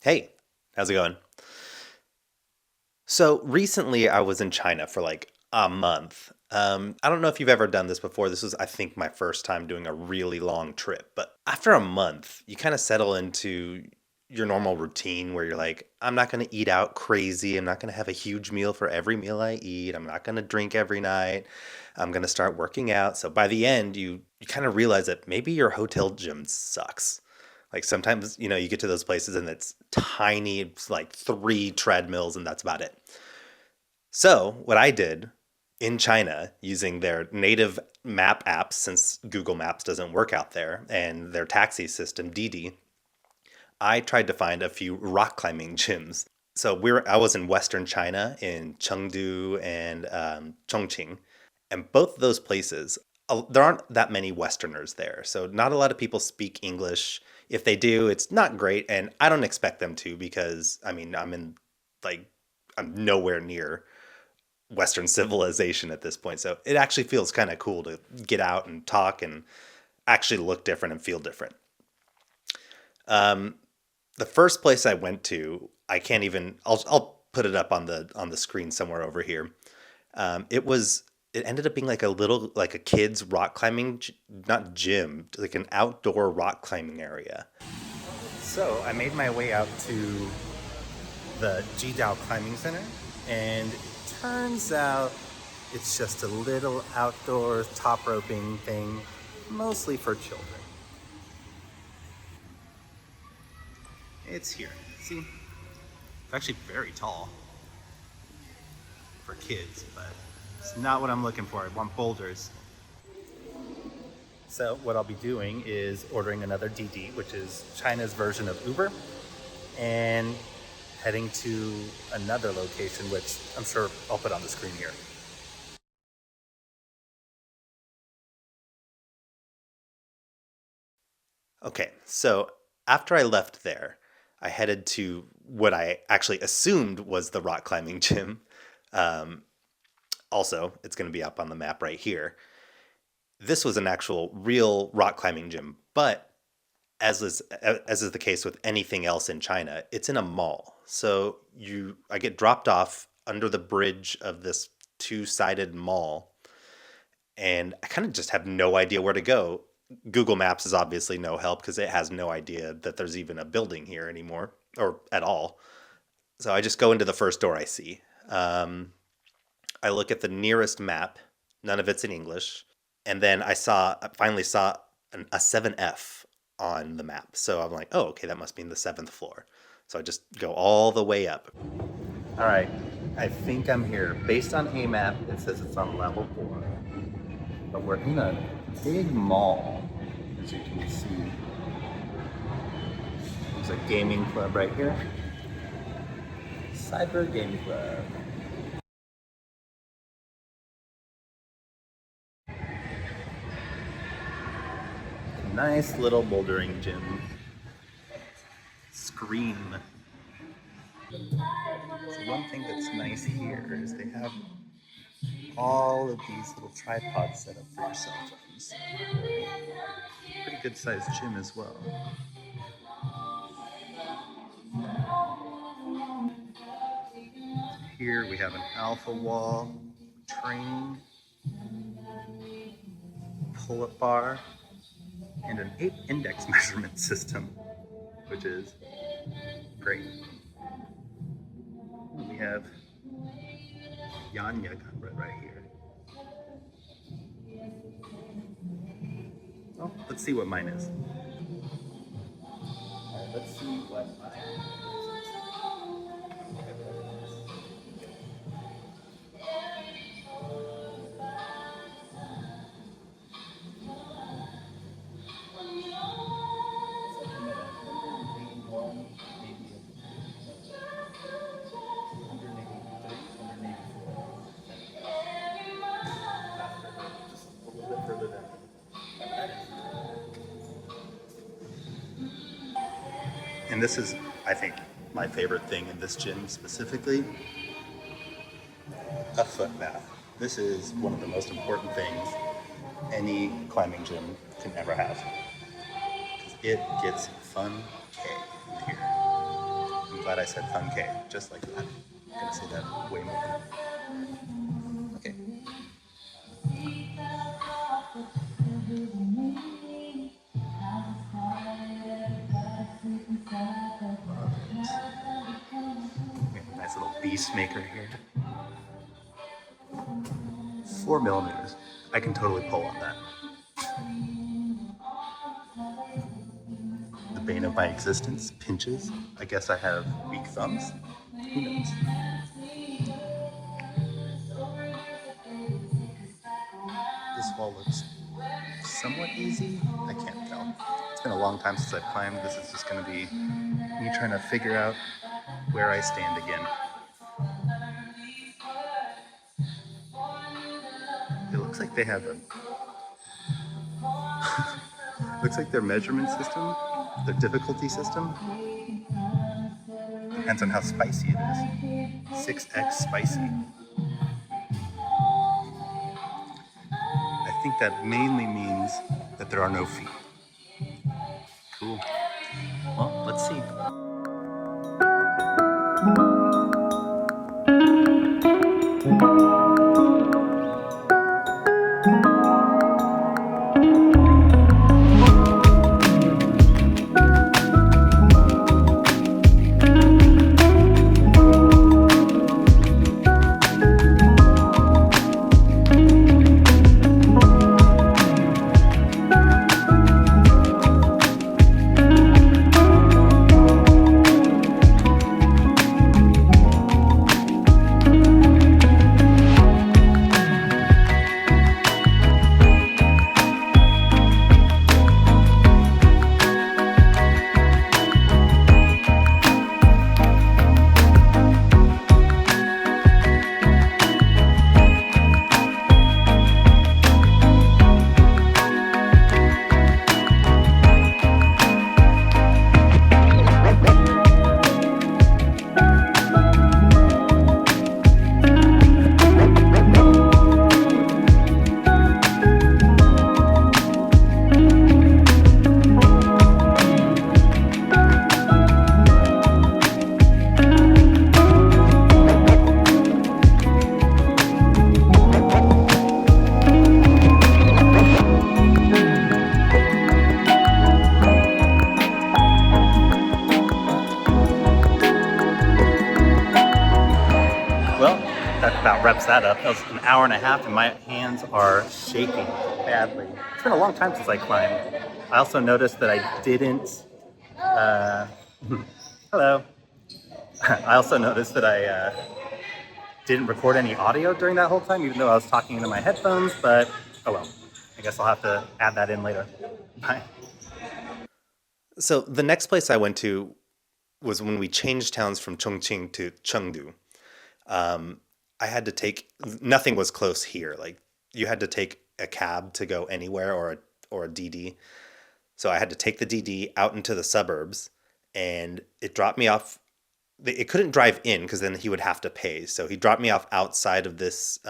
Hey, how's it going? So recently I was in China for like a month. I don't know if you've ever done this before. This was, I think, my first time doing a really long trip. But after a month, you kind of settle into your normal routine where you're like, I'm not going to eat out crazy. I'm not going to have a huge meal for every meal I eat. I'm not going to drink every night. I'm going to start working out. So by the end, you kind of realize that maybe your hotel gym sucks. Like sometimes, you get to those places and it's tiny, it's like three treadmills and that's about it. So, what I did in China using their native map apps, since Google Maps doesn't work out there, and their taxi system, Didi, I tried to find a few rock climbing gyms. So I was in Western China in Chengdu and Chongqing, and both of those places, there aren't that many Westerners there. So not a lot of people speak English. If they do, it's not great, and I don't expect them to because I mean like I'm nowhere near Western civilization at this point. So it actually feels kind of cool to get out and talk and actually look different and feel different. Um, the first place I went to, I can't even. I'll put it up on the screen somewhere over here. It was. It ended up being like a little like a kids rock climbing, not gym, like an outdoor rock climbing area. So I made my way out to the Jidao Climbing Center, and it turns out it's just a little outdoor top roping thing, mostly for children. It's here. See, it's actually very tall for kids, but it's not what I'm looking for. I want boulders. So what I'll be doing is ordering another DD, which is China's version of Uber, and heading to another location, which I'm sure I'll put on the screen here. Okay, so after I left there, I headed to what I actually assumed was the rock climbing gym. Um, Also, it's going to be up on the map right here. This was an actual real rock climbing gym, but as is the case with anything else in China, it's in a mall. So I get dropped off under the bridge of this two-sided mall, and I kind of just have no idea where to go. Google Maps is obviously no help because it has no idea that there's even a building here anymore or at all. So I just go into the first door I see. Um, I look at the nearest map. None of it's in English. And then I finally saw a 7F on the map. So I'm like, oh, okay, that must be in the seventh floor. So I just go all the way up. All right, I think I'm here. Based on a map, it says it's on level 4. But we're in a big mall, as you can see. There's a gaming club right here. Cyber Game Club. Nice little bouldering gym. Scream. So one thing that's nice here is they have all of these little tripods set up for your cell phones. Pretty good sized gym as well. Here we have an alpha wall, training, pull-up bar, and an 8 index measurement system, which is great. We have Yanya right here. Oh, let's see what mine is. All right, let's see what mine is. And this is, I think, my favorite thing in this gym specifically, a foot bath. This is one of the most important things any climbing gym can ever have. It gets fun K in here. glad I said funke, just like that. I'm gonna say that way more. Okay. We have a nice little beast maker here. 4 millimeters. I can totally pull on that. The bane of my existence, pinches. I guess I have weak thumbs. Who knows? This wall looks somewhat easy. I can't tell. It's been a long time since I've climbed. This is just going to be me trying to figure out where I stand again. It looks like they have a... looks like their measurement system, their difficulty system, depends on how spicy it is. 6x spicy. I think that mainly means that there are no feet. Cool. Well, let's see. Well, that about wraps that up. That was an hour and a half, and my hands are shaking badly. It's been a long time since I climbed. I also noticed that I didn't... hello. I also noticed that I didn't record any audio during that whole time, even though I was talking into my headphones, but oh well. I guess I'll have to add that in later. Bye. So the next place I went to was when we changed towns from Chongqing to Chengdu. I had to take, nothing was close here. Like you had to take a cab to go anywhere or a DD. So I had to take the DD out into the suburbs and it dropped me off. It couldn't drive in because then he would have to pay. So he dropped me off outside of this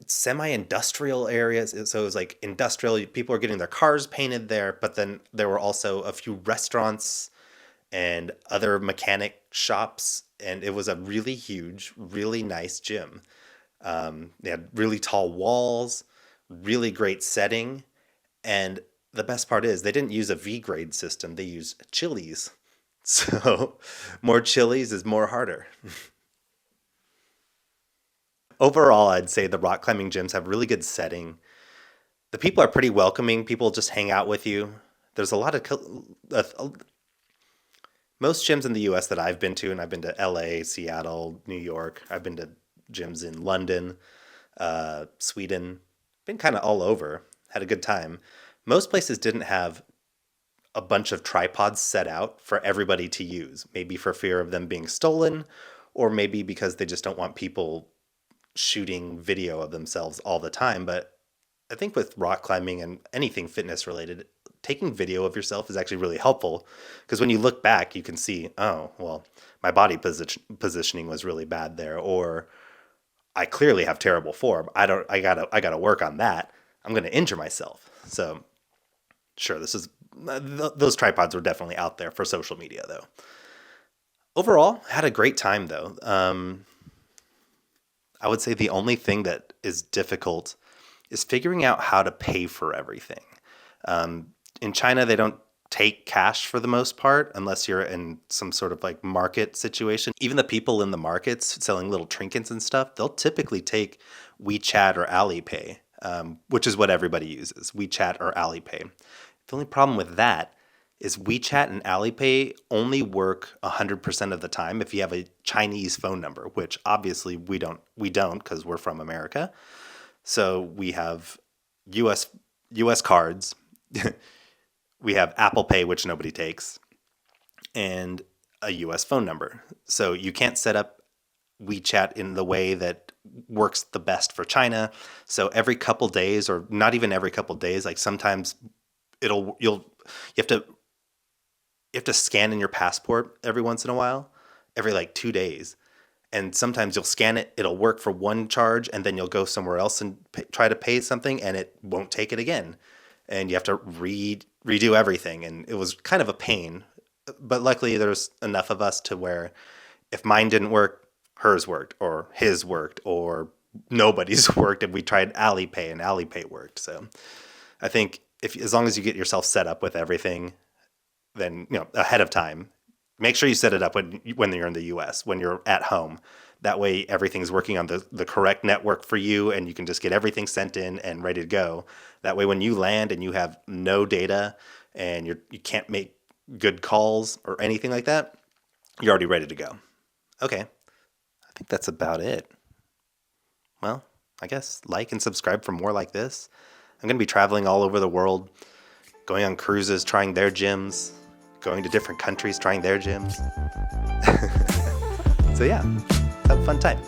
semi-industrial areas. So it was like industrial. People were getting their cars painted there, but then there were also a few restaurants and other mechanic shops, and it was a really huge, really nice gym. They had really tall walls, really great setting, and the best part is they didn't use a V-grade system. They used chilies. So more chilies is more harder. Overall, I'd say the rock climbing gyms have really good setting. The people are pretty welcoming. People just hang out with you. There's a lot of... most gyms in the US that I've been to, and I've been to LA, Seattle, New York, I've been to gyms in London, Sweden, been kind of all over, had a good time. Most places didn't have a bunch of tripods set out for everybody to use, maybe for fear of them being stolen, or maybe because they just don't want people shooting video of themselves all the time. But I think with rock climbing and anything fitness related, taking video of yourself is actually really helpful because when you look back, you can see, oh, well, my body positioning was really bad there, or I clearly have terrible form. I gotta work on that. I'm going to injure myself. So sure, those tripods were definitely out there for social media though. Overall, had a great time though. I would say the only thing that is difficult is figuring out how to pay for everything. Um, in China, they don't take cash for the most part unless you're in some sort of like market situation. Even the people in the markets selling little trinkets and stuff, they'll typically take WeChat or Alipay, which is what everybody uses, WeChat or Alipay. The only problem with that is WeChat and Alipay only work 100% of the time if you have a Chinese phone number, which obviously we don't because we're from America. So we have US US cards. We have Apple Pay, which nobody takes, and a US phone number. So you can't set up WeChat in the way that works the best for China. So every couple days, or not even every couple days, like sometimes you have to scan in your passport every once in a while, every like 2 days. And sometimes you'll scan it, it'll work for one charge, and then you'll go somewhere else and try to pay something, and it won't take it again. And you have to redo everything. And it was kind of a pain. But luckily, there's enough of us to where if mine didn't work, hers worked, or his worked, or nobody's worked. And we tried Alipay, and Alipay worked. So I think if as long as you get yourself set up with everything, then ahead of time. Make sure you set it up when you're in the US, when you're at home. That way everything's working on the correct network for you and you can just get everything sent in and ready to go. That way when you land and you have no data and you can't make good calls or anything like that, you're already ready to go. Okay. I think that's about it. Well, I guess like and subscribe for more like this. I'm going to be traveling all over the world, going on cruises, trying their gyms, going to different countries, trying their gyms. So yeah, have a fun time.